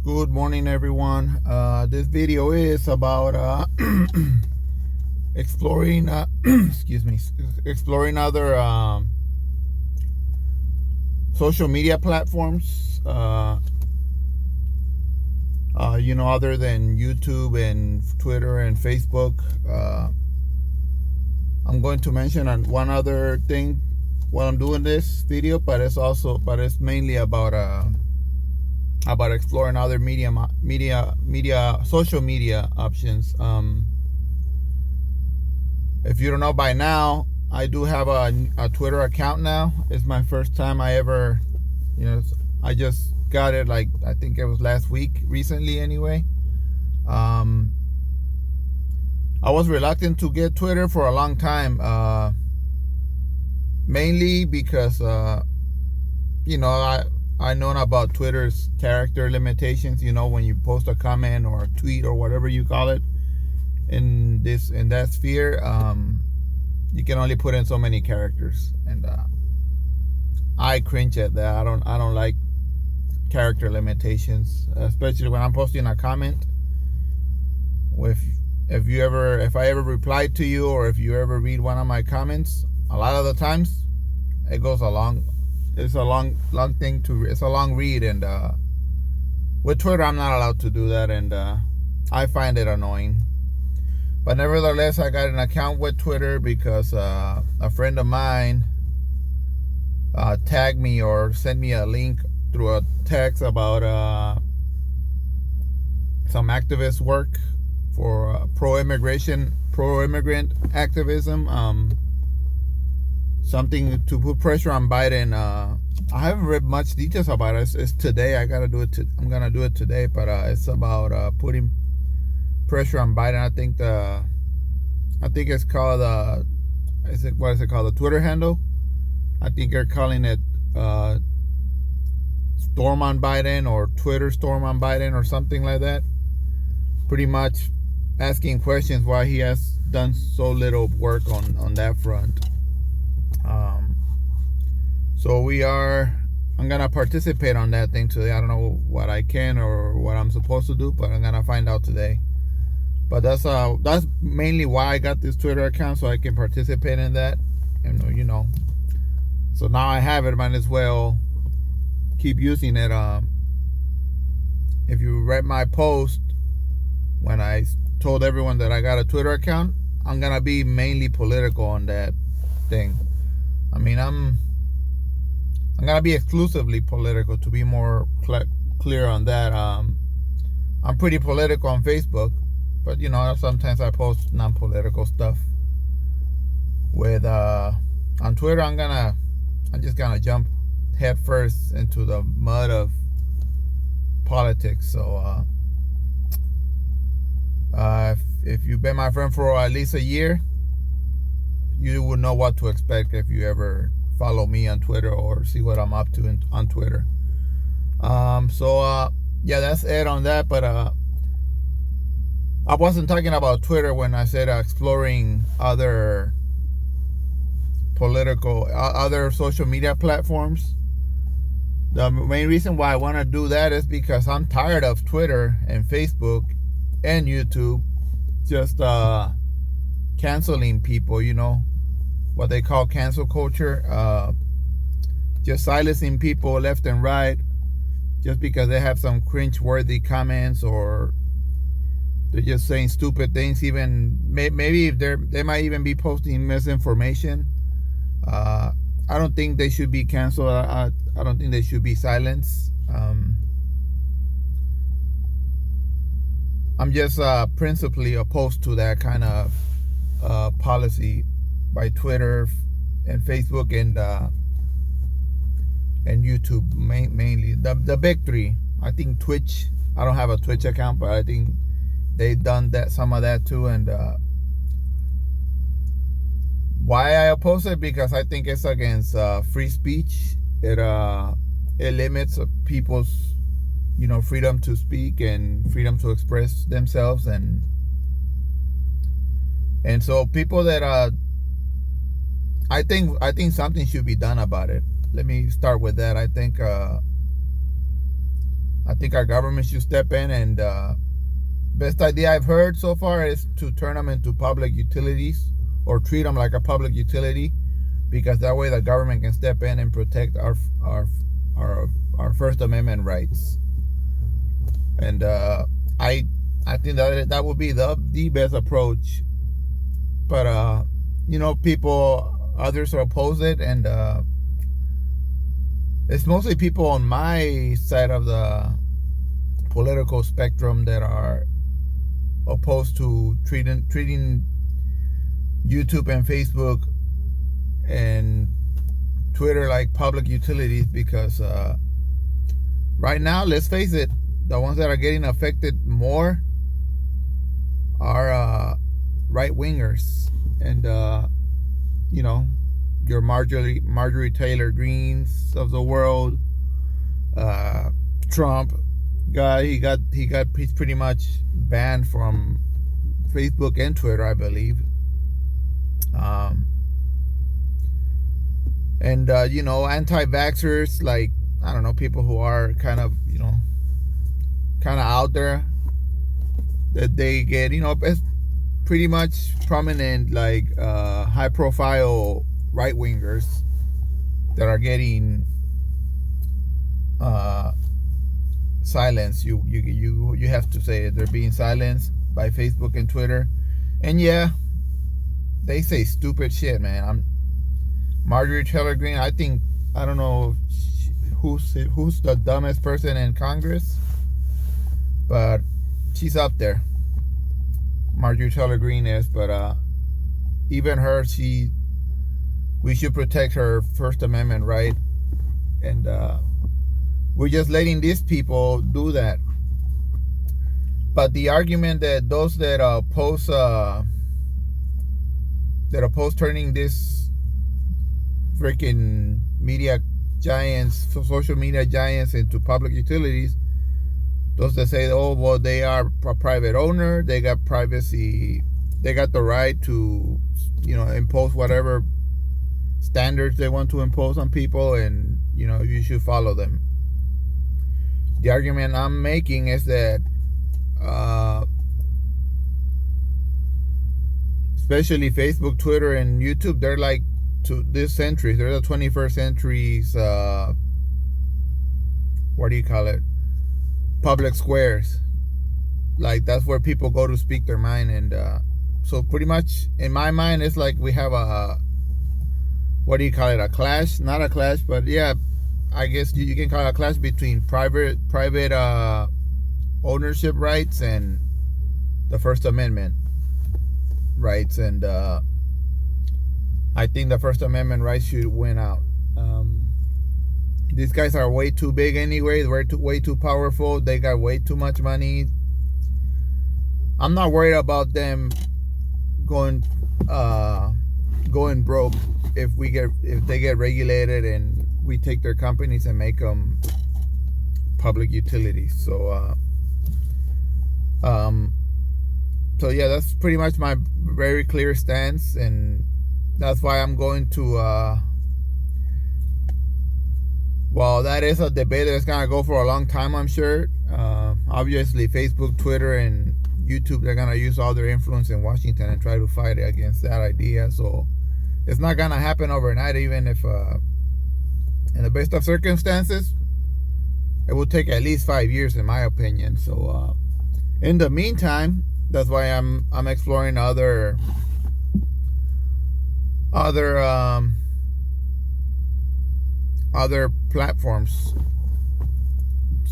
Good morning, everyone. This video is about exploring, excuse me, exploring other social media platforms. Other than YouTube and Twitter and Facebook. I'm going to mention one other thing while I'm doing this video, but it's mainly about exploring other social media options. If you don't know by now, I do have a Twitter account now. It's my first time I ever, I just got it, like, I think it was last week, recently anyway. I was reluctant to get Twitter for a long time, mainly because, I known about Twitter's character limitations. When you post a comment or a tweet or whatever you call it in that sphere, you can only put in so many characters, and I cringe at that. I don't like character limitations, especially when I'm posting a comment. If I ever reply to you, or if you ever read one of my comments, a lot of the times it goes along. It's a long thing it's a long read, and with Twitter I'm not allowed to do that, and I find it annoying. But nevertheless, I got an account with Twitter because a friend of mine tagged me or sent me a link through a text about some activist work for pro-immigrant activism. Something to put pressure on Biden. I haven't read much details about it. It's today. I'm gonna do it today. But it's about putting pressure on Biden. I think it's called what is it called? The Twitter handle. I think they're calling it Storm on Biden, or Twitter Storm on Biden, or something like that. Pretty much asking questions why he has done so little work on that front. So I'm gonna participate on that thing today. I don't know what I can or what I'm supposed to do, but I'm gonna find out today. But that's mainly why I got this Twitter account, so I can participate in that. And so now I have it, might as well keep using it. If you read my post when I told everyone that I got a Twitter account, I'm gonna be mainly political on that thing. I mean, I'm gonna be exclusively political, to be more clear on that. I'm pretty political on Facebook, but sometimes I post non-political stuff. With on Twitter, I'm just gonna jump head first into the mud of politics. So if you've been my friend for at least a year, you would know what to expect if you ever follow me on Twitter or see what I'm up to on Twitter. Yeah, that's it on that. But I wasn't talking about Twitter when I said exploring other social media platforms. The main reason why I want to do that is because I'm tired of Twitter and Facebook and YouTube just canceling people, what they call cancel culture, just silencing people left and right just because they have some cringe-worthy comments, or they're just saying stupid things. Even maybe they might even be posting misinformation. I don't think they should be canceled. I don't think they should be silenced. I'm just principally opposed to that kind of policy by Twitter and Facebook and YouTube, mainly the big three. I think Twitch. I don't have a Twitch account, but I think they've done some of that too. And why I oppose it? Because I think it's against free speech. It limits people's freedom to speak and freedom to express themselves, and so people that I think something should be done about it. Let me start with that. I I think our government should step in, and best idea I've heard so far is to turn them into public utilities or treat them like a public utility, because that way the government can step in and protect our First Amendment rights. And I think that would be the best approach. But others oppose it, and it's mostly people on my side of the political spectrum that are opposed to treating YouTube and Facebook and Twitter like public utilities, because right now, let's face it, the ones that are getting affected more are right-wingers, and your Marjorie Taylor Greens of the world, Trump guy, he's pretty much banned from Facebook and Twitter, I believe. And anti-vaxxers, like, I don't know, people who are kind of out there, that they get, it's pretty much prominent, like high profile right wingers that are getting silenced. You have to say it. They're being silenced by Facebook and Twitter. And yeah, they say stupid shit, man. Marjorie Taylor Greene, I don't know who's the dumbest person in Congress, but she's up there. Marjorie Taylor Greene is, but even her, we should protect her First Amendment right, and we're just letting these people do that. But the argument that those that oppose turning this freaking media giants, social media giants, into public utilities, those that say, oh, well, they are a private owner, they got privacy, they got the right to, impose whatever standards they want to impose on people, and, you should follow them. The argument I'm making is that, especially Facebook, Twitter, and YouTube, they're like, to this century, they're the 21st century's, what do you call it? Public squares. Like, that's where people go to speak their mind. And so pretty much, in my mind, it's like we have a, what do you call it? A clash? Not a clash, but yeah, I guess you can call it a clash between private ownership rights and the First Amendment rights. And I think the First Amendment rights should win out. These guys are way too big anyway. They're way too powerful. They got way too much money. I'm not worried about them going broke if they get regulated and we take their companies and make them public utilities. So yeah, that's pretty much my very clear stance, and that's why I'm going to, well, that is a debate that's going to go for a long time, I'm sure. Obviously, Facebook, Twitter, and YouTube, they're going to use all their influence in Washington and try to fight against that idea. So it's not going to happen overnight, even if, in the best of circumstances, it will take at least 5 years, in my opinion. So in the meantime, that's why I'm exploring other platforms,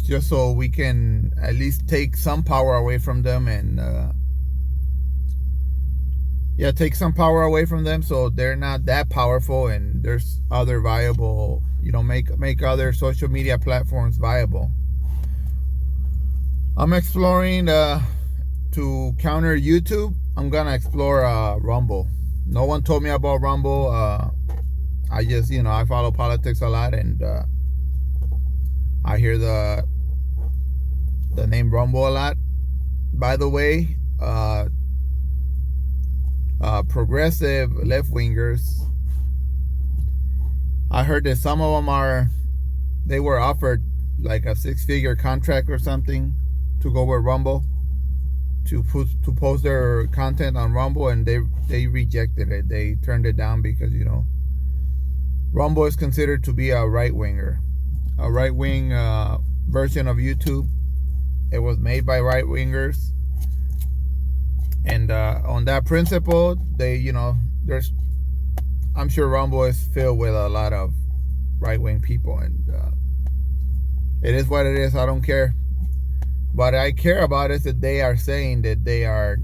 just so we can at least take some power away from them, and take some power away from them so they're not that powerful, and there's other viable, make other social media platforms viable. I'm exploring to counter YouTube. I'm gonna explore Rumble. No one told me about Rumble. I just, I follow politics a lot, and I hear the name Rumble a lot. By the way, progressive left-wingers, I heard that some of them were offered, like a 6-figure contract or something to go with Rumble to post their content on Rumble, and they rejected it. They turned it down because Rumble is considered to be a right wing version of YouTube. It was made by right wingers, and on that principle, there's I'm sure Rumble is filled with a lot of right wing people, and it is what it is. I don't care. What I care about is that they are saying that they are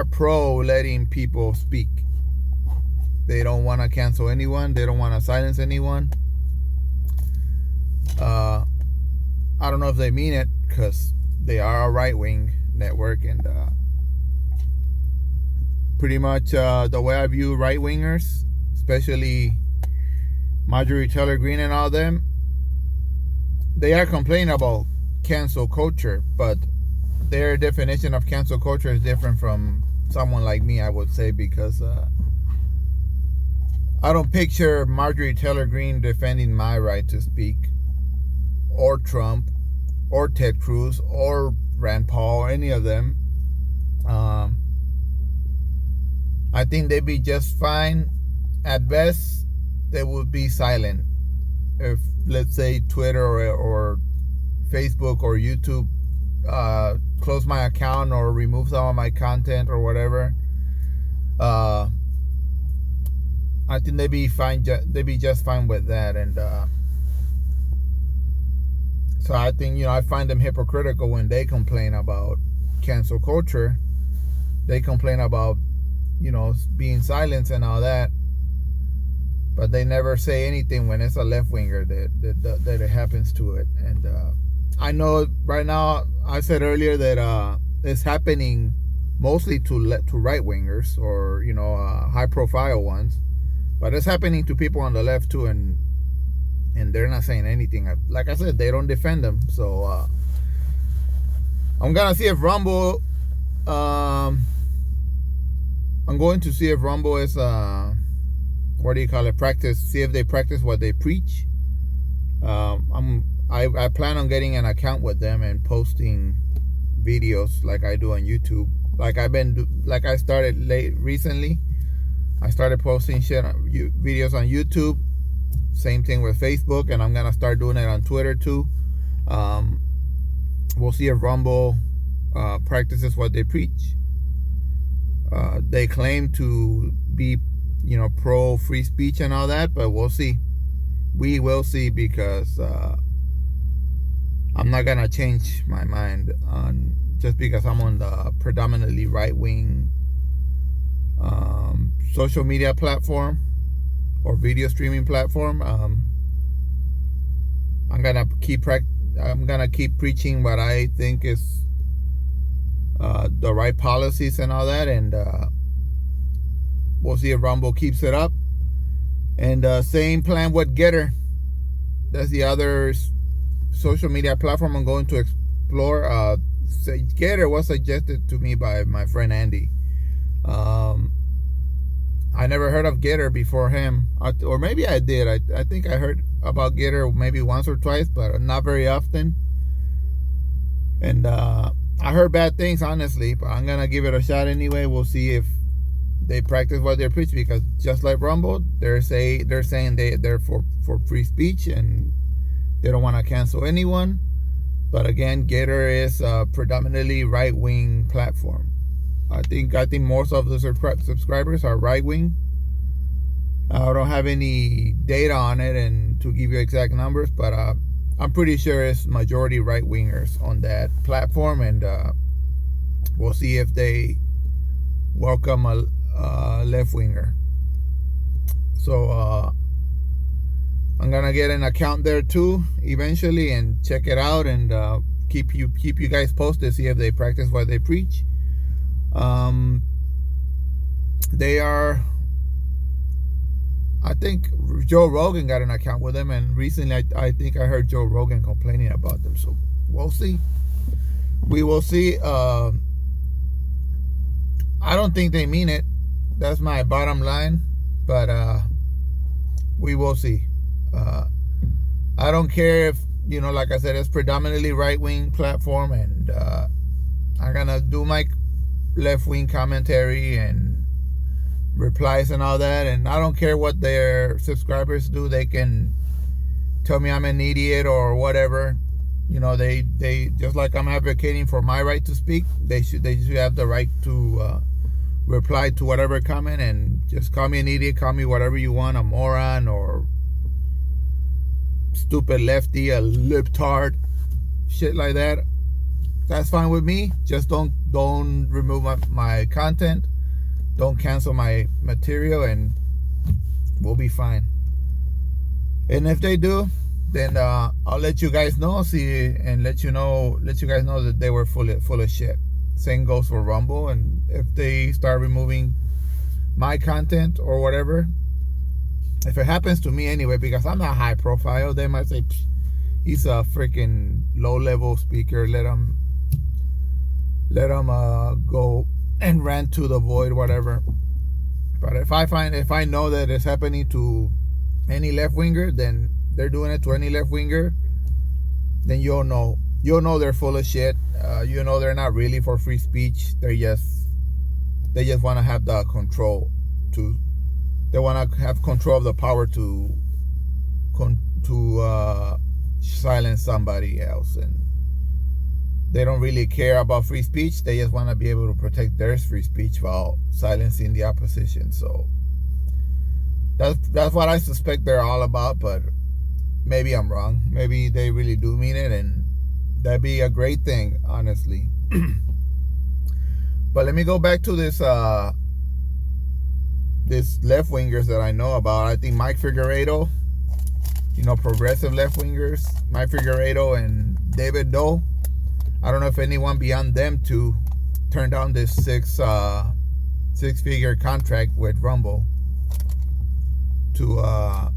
pro letting people speak. They don't want to cancel anyone. They don't want to silence anyone. I don't know if they mean it, because they are a right-wing network, and pretty much the way I view right-wingers, especially Marjorie Taylor Greene and all them, they are complaining about cancel culture, but their definition of cancel culture is different from someone like me, I would say, because I don't picture Marjorie Taylor Greene defending my right to speak, or Trump, or Ted Cruz, or Rand Paul, or any of them. I think they'd be just fine. At best, they would be silent. If, let's say, Twitter or Facebook or YouTube close my account or remove some of my content or whatever, I think they'd be fine. They'd be just fine with that. And so I think, I find them hypocritical when they complain about cancel culture. They complain about, being silenced and all that, but they never say anything when it's a left winger that it happens to it. And I know right now, I said earlier that it's happening mostly to right wingers, or high profile ones, but it's happening to people on the left too, and they're not saying anything. Like I said, they don't defend them. So I'm gonna see if Rumble. I'm going to see if Rumble is practice. See if they practice what they preach. I plan on getting an account with them and posting videos like I do on YouTube. Like I started recently. I started posting videos on YouTube. Same thing with Facebook, and I'm gonna start doing it on Twitter too. We'll see if Rumble practices what they preach. They claim to be, pro free speech and all that, but we'll see. We will see, because I'm not gonna change my mind on just because I'm on the predominantly right wing social media platform or video streaming platform. I'm gonna keep preaching what I think is the right policies and all that, and we'll see if Rumble keeps it up. And same plan with Getter. That's the other social media platform I'm going to explore. Getter was suggested to me by my friend Andy. I never heard of Getter before him, or maybe I did. I think I heard about Getter maybe once or twice, but not very often. And I heard bad things, honestly, but I'm gonna give it a shot anyway. We'll see if they practice what they preach, because just like Rumble, they're saying they're for free speech, and they don't want to cancel anyone. But again, Getter is a predominantly right wing platform. I think most of the subscribers are right wing. I don't have any data on it and to give you exact numbers, but I'm pretty sure it's majority right wingers on that platform, and we'll see if they welcome a left winger. So I'm gonna get an account there too eventually and check it out, and keep you guys posted. See if they practice what they preach. They are. I think Joe Rogan got an account with them, and recently I think I heard Joe Rogan complaining about them. So we'll see. We will see. I don't think they mean it. That's my bottom line. But we will see. I don't care if, like I said, it's predominantly right-wing platform, and I'm gonna do my left-wing commentary and replies and all that, and I don't care what their subscribers do. They can tell me I'm an idiot or whatever. They just like I'm advocating for my right to speak, they should have the right to reply to whatever comment, and just call me an idiot, call me whatever you want, a moron or stupid lefty, a libtard, shit like that. That's fine with me. Just don't remove my content, don't cancel my material, and we'll be fine. And if they do, then I'll let you guys know, and let you guys know that they were full of shit. Same goes for Rumble, and if they start removing my content or whatever, if it happens to me anyway, because I'm not high profile, they might say he's a freaking low level speaker. Let him go and rant to the void, whatever. But if I know that it's happening to any left winger, then they're doing it to any left winger, then you'll know they're full of shit. They're not really for free speech. They just want to have the control they want to have control of the power to silence somebody else, and they don't really care about free speech. They just want to be able to protect their free speech while silencing the opposition. So that's what I suspect they're all about, but maybe I'm wrong. Maybe they really do mean it, and that'd be a great thing, honestly. But let me go back to this left wingers that I know about. I think Mike Figueredo, progressive left wingers, Mike Figueredo and David Doe. I don't know if anyone beyond them two turned down this six-figure contract with Rumble to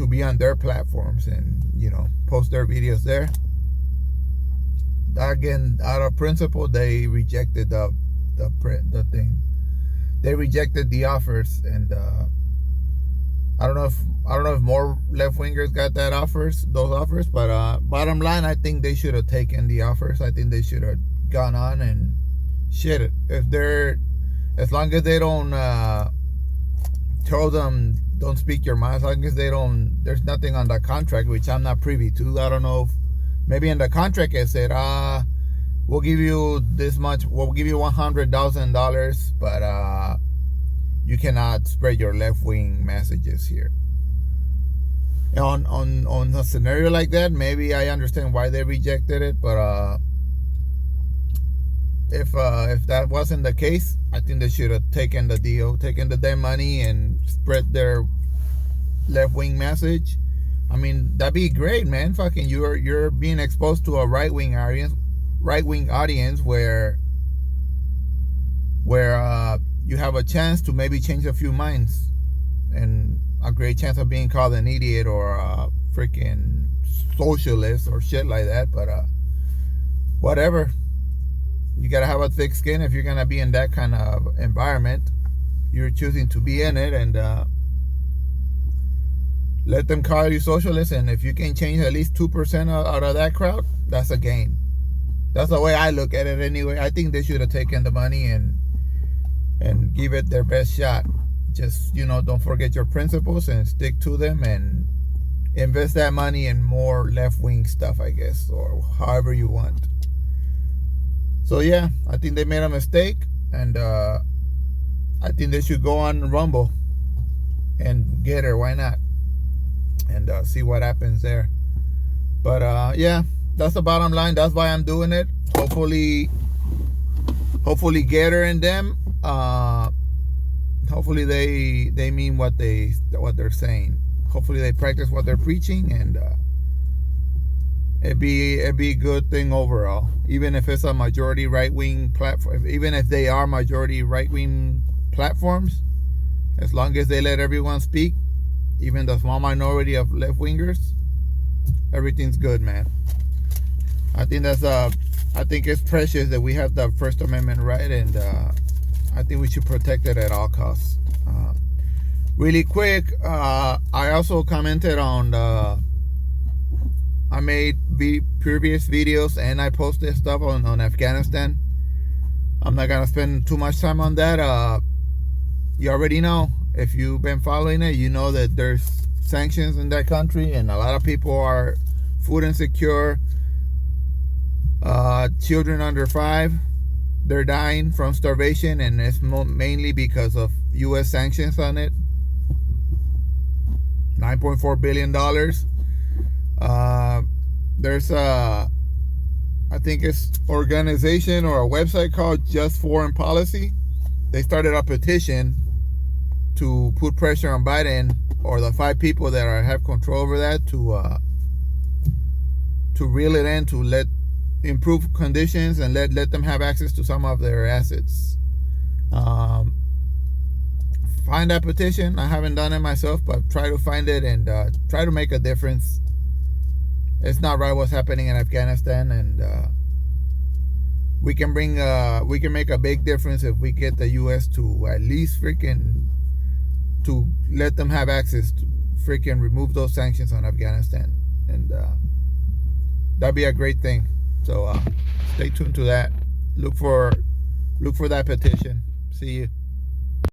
be on their platforms and post their videos there. Again, out of principle, they rejected the thing. They rejected the offers, and I don't know if more left wingers got those offers. But bottom line, I think they should have taken the offers. I think they should have gone on and shit it. As long as they don't tell them don't speak your mind, as long as there's nothing on the contract, which I'm not privy to. I don't know if maybe in the contract it said, we'll give you this much, we'll give you $100,000, but you cannot spread your left-wing messages here. On a scenario like that, maybe I understand why they rejected it, but if that wasn't the case, I think they should have taken the deal, taken the damn money, and spread their left-wing message. I mean, that'd be great, man. Fucking, you're being exposed to a right-wing audience where you have a chance to maybe change a few minds, and a great chance of being called an idiot or a freaking socialist or shit like that. But whatever. You gotta have a thick skin if you're gonna be in that kind of environment. You're choosing to be in it, and let them call you socialist. And if you can change at least 2% out of that crowd, that's a gain. That's the way I look at it anyway. I think they should have taken the money and give it their best shot. Just, don't forget your principles and stick to them, and invest that money in more left-wing stuff, I guess, or however you want. So yeah, I think they made a mistake, and I think they should go on Rumble and get her. Why not? And see what happens there. But yeah, that's the bottom line. That's why I'm doing it. Hopefully Gator and them, hopefully they mean what they're saying. Hopefully they practice what they're preaching, and it'd be a good thing overall. Even if it's a majority right-wing platform, even if they are majority right-wing platforms, as long as they let everyone speak, even the small minority of left-wingers, everything's good, man. I think it's precious that we have the First Amendment right, and I think we should protect it at all costs. Really quick, I also commented on I made previous videos and I posted stuff on Afghanistan. I'm not gonna spend too much time on that. You already know, if you've been following it, you know that there's sanctions in that country and a lot of people are food insecure. Children under 5, they're dying from starvation, and it's mainly because of U.S. sanctions on it. $9.4 billion. There's I think it's organization or a website called Just Foreign Policy. They started a petition to put pressure on Biden or the 5 people that have control over that to reel it in, to improve conditions and let them have access to some of their assets. Find that petition. I haven't done it myself, but try to find it and try to make a difference. It's not right what's happening in Afghanistan, and we can make a big difference if we get the U.S. to at least to let them have access to remove those sanctions on Afghanistan, and that'd be a great thing. So stay tuned to that. Look for that petition. See you.